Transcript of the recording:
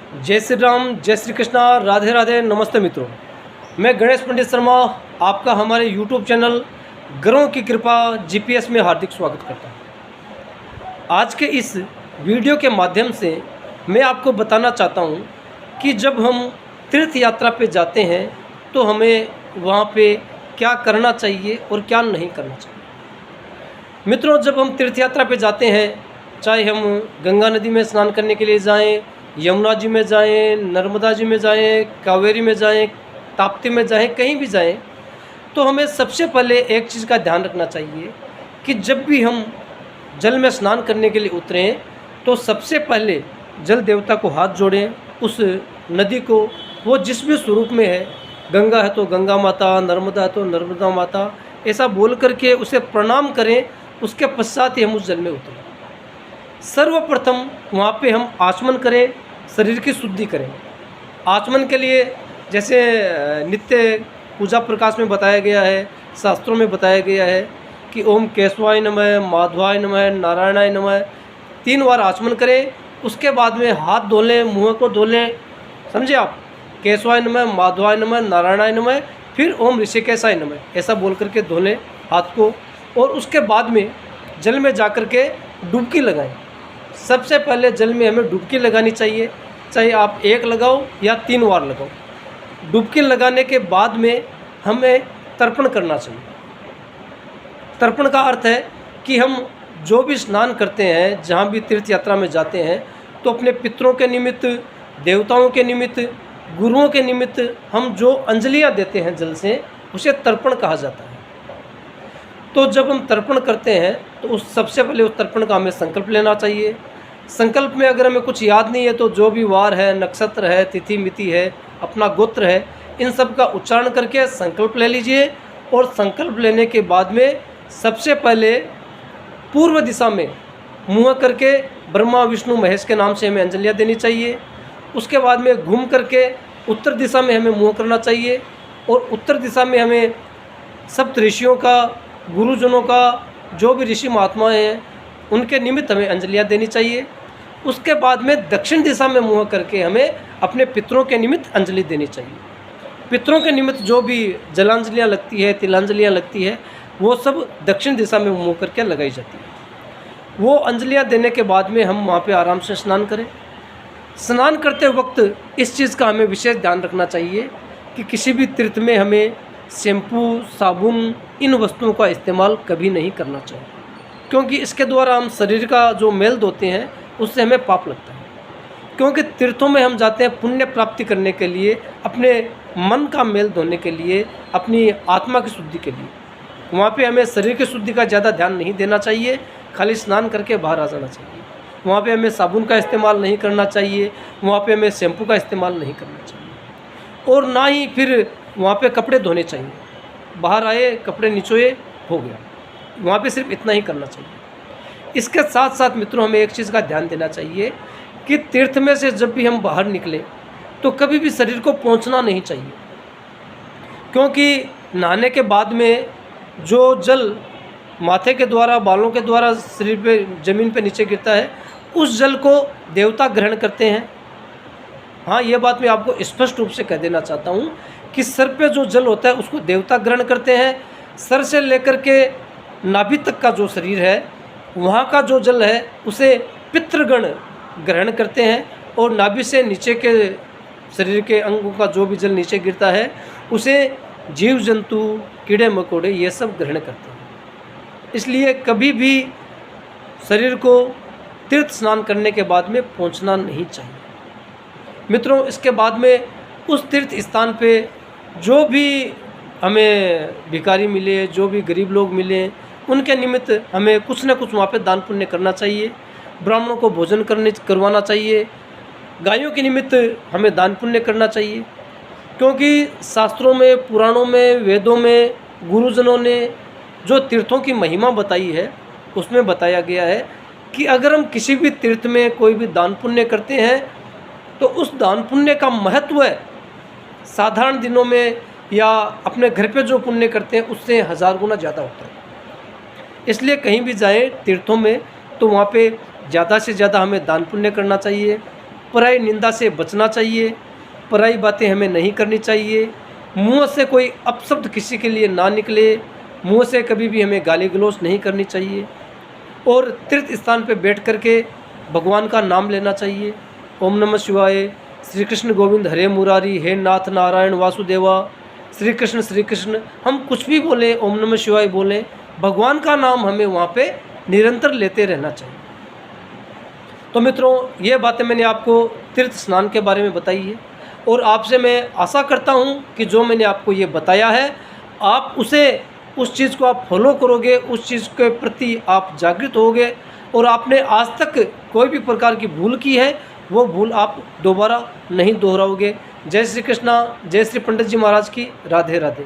जय श्री राम, जय श्री कृष्णा, राधे राधे, नमस्ते मित्रों। मैं गणेश पंडित शर्मा आपका हमारे यूट्यूब चैनल ग्रहों की कृपा जीपीएस में हार्दिक स्वागत करता हूँ। आज के इस वीडियो के माध्यम से मैं आपको बताना चाहता हूँ कि जब हम तीर्थ यात्रा पे जाते हैं तो हमें वहाँ पे क्या करना चाहिए और क्या नहीं करना चाहिए। मित्रों, जब हम तीर्थ यात्रा पे जाते हैं, चाहे हम गंगा नदी में स्नान करने के लिए जाएं, यमुना जी में जाएं, नर्मदा जी में जाएं, कावेरी में जाएं, ताप्ती में जाएं, कहीं भी जाएं, तो हमें सबसे पहले एक चीज़ का ध्यान रखना चाहिए कि जब भी हम जल में स्नान करने के लिए उतरें तो सबसे पहले जल देवता को हाथ जोड़ें। उस नदी को वो जिस भी स्वरूप में है, गंगा है तो गंगा माता, नर्मदा है तो नर्मदा माता, ऐसा बोल करके उसे प्रणाम करें। उसके पश्चात ही हम उस जल में उतरें। सर्वप्रथम वहाँ पे हम आचमन करें, शरीर की शुद्धि करें। आचमन के लिए जैसे नित्य पूजा प्रकाश में बताया गया है, शास्त्रों में बताया गया है कि ओम केशवाय नमः, माधवाय नमः, नारायणाय नमः 3 बार आचमन करें। उसके बाद में हाथ धो लें, मुँह को धो लें, समझे आप। केशवाय नमः, माधवाय नमः, नारायणाय नमः, फिर ओम ऋषिकेशाय नमः, ऐसा बोल करके धो लें हाथ को। और उसके बाद में जल में जा कर के डुबकी लगाएं। सबसे पहले जल में हमें डुबकी लगानी चाहिए, चाहे आप 1 लगाओ या 3 बार लगाओ। डुबकी लगाने के बाद में हमें तर्पण करना चाहिए। तर्पण का अर्थ है कि हम जो भी स्नान करते हैं, जहाँ भी तीर्थ यात्रा में जाते हैं, तो अपने पितरों के निमित्त, देवताओं के निमित्त, गुरुओं के निमित्त हम जो अंजलियाँ देते हैं जल से, उसे तर्पण कहा जाता है। तो जब हम तर्पण करते हैं तो उस सबसे पहले उस तर्पण का हमें संकल्प लेना चाहिए। संकल्प में अगर हमें कुछ याद नहीं है तो जो भी वार है, नक्षत्र है, तिथि मिति है, अपना गोत्र है, इन सब का उच्चारण करके संकल्प ले लीजिए। और संकल्प लेने के बाद में सबसे पहले पूर्व दिशा में मुँह करके ब्रह्मा विष्णु महेश के नाम से हमें अंजलियाँ देनी चाहिए। उसके बाद में घूम करके उत्तर दिशा में हमें मुँह करना चाहिए। और उत्तर दिशा में हमें सप्त ऋषियों का, गुरुजनों का, जो भी ऋषि महात्माएँ हैं, उनके निमित्त हमें अंजलियाँ देनी चाहिए। उसके बाद में दक्षिण दिशा में मुँह करके हमें अपने पितरों के निमित्त अंजलि देनी चाहिए। पितरों के निमित्त जो भी जलांजलियाँ लगती है, तिलांजलियाँ लगती है, वो सब दक्षिण दिशा में मुँह करके लगाई जाती है। वो अंजलियाँ देने के बाद में हम वहाँ पे आराम से स्नान करें। स्नान करते वक्त इस चीज़ का हमें विशेष ध्यान रखना चाहिए कि किसी भी तीर्थ में हमें शैम्पू, साबुन, इन वस्तुओं का इस्तेमाल कभी नहीं करना चाहिए, क्योंकि इसके द्वारा हम शरीर का जो मैल धोते हैं उससे हमें पाप लगता है। क्योंकि तीर्थों में हम जाते हैं पुण्य प्राप्ति करने के लिए, अपने मन का मैल धोने के लिए, अपनी आत्मा की शुद्धि के लिए। वहाँ पे हमें शरीर की शुद्धि का ज़्यादा ध्यान नहीं देना चाहिए, खाली स्नान करके बाहर आ जाना चाहिए। वहाँ पे हमें साबुन का इस्तेमाल नहीं करना चाहिए, वहाँ पे हमें शैम्पू का इस्तेमाल नहीं करना चाहिए, और ना ही फिर वहाँ पे कपड़े धोने चाहिए। बाहर आए, कपड़े निचोए, हो गया। वहाँ पे सिर्फ इतना ही करना चाहिए। इसके साथ साथ मित्रों, हमें एक चीज़ का ध्यान देना चाहिए कि तीर्थ में से जब भी हम बाहर निकले तो कभी भी शरीर को पोंछना नहीं चाहिए, क्योंकि नहाने के बाद में जो जल माथे के द्वारा, बालों के द्वारा शरीर पे, ज़मीन पे नीचे गिरता है, उस जल को देवता ग्रहण करते हैं। हाँ, ये बात मैं आपको स्पष्ट रूप से कह देना चाहता हूँ कि सर पे जो जल होता है उसको देवता ग्रहण करते हैं। सर से लेकर के नाभि तक का जो शरीर है, वहाँ का जो जल है उसे पितृगण ग्रहण करते हैं। और नाभि से नीचे के शरीर के अंगों का जो भी जल नीचे गिरता है उसे जीव जंतु, कीड़े मकोड़े, ये सब ग्रहण करते हैं। इसलिए कभी भी शरीर को तीर्थ स्नान करने के बाद में पोंछना नहीं चाहिए। मित्रों, इसके बाद में उस तीर्थ स्थान पे जो भी हमें भिखारी मिले, जो भी गरीब लोग मिले, उनके निमित्त हमें कुछ न कुछ वहाँ पे दान पुण्य करना चाहिए। ब्राह्मणों को भोजन करवाना चाहिए। गायों के निमित्त हमें दान पुण्य करना चाहिए, क्योंकि शास्त्रों में, पुराणों में, वेदों में गुरुजनों ने जो तीर्थों की महिमा बताई है उसमें बताया गया है कि अगर हम किसी भी तीर्थ में कोई भी दान पुण्य करते हैं तो उस दान पुण्य का महत्व साधारण दिनों में या अपने घर पे जो पुण्य करते हैं उससे 1000 गुना ज़्यादा होता है। इसलिए कहीं भी जाएं तीर्थों में तो वहाँ पे ज़्यादा से ज़्यादा हमें दान पुण्य करना चाहिए। पराई निंदा से बचना चाहिए, पराई बातें हमें नहीं करनी चाहिए, मुँह से कोई अपशब्द किसी के लिए ना निकले, मुँह से कभी भी हमें गाली गलौज नहीं करनी चाहिए और तीर्थ स्थान पर बैठ कर के भगवान का नाम लेना चाहिए। ओम नमः शिवाय, श्री कृष्ण गोविंद हरे मुरारी, हे नाथ नारायण वासुदेवा, श्री कृष्ण हम कुछ भी बोलें, ओम नमः शिवाय बोलें, भगवान का नाम हमें वहाँ पे निरंतर लेते रहना चाहिए। तो मित्रों, ये बातें मैंने आपको तीर्थ स्नान के बारे में बताई है और आपसे मैं आशा करता हूँ कि जो मैंने आपको ये बताया है आप उस चीज़ को आप फॉलो करोगे, उस चीज़ के प्रति आप जागृत होगे और आपने आज तक कोई भी प्रकार की भूल की है वो भूल आप दोबारा नहीं दोहराओगे। जय श्री कृष्णा, जय श्री पंडित जी महाराज की, राधे राधे।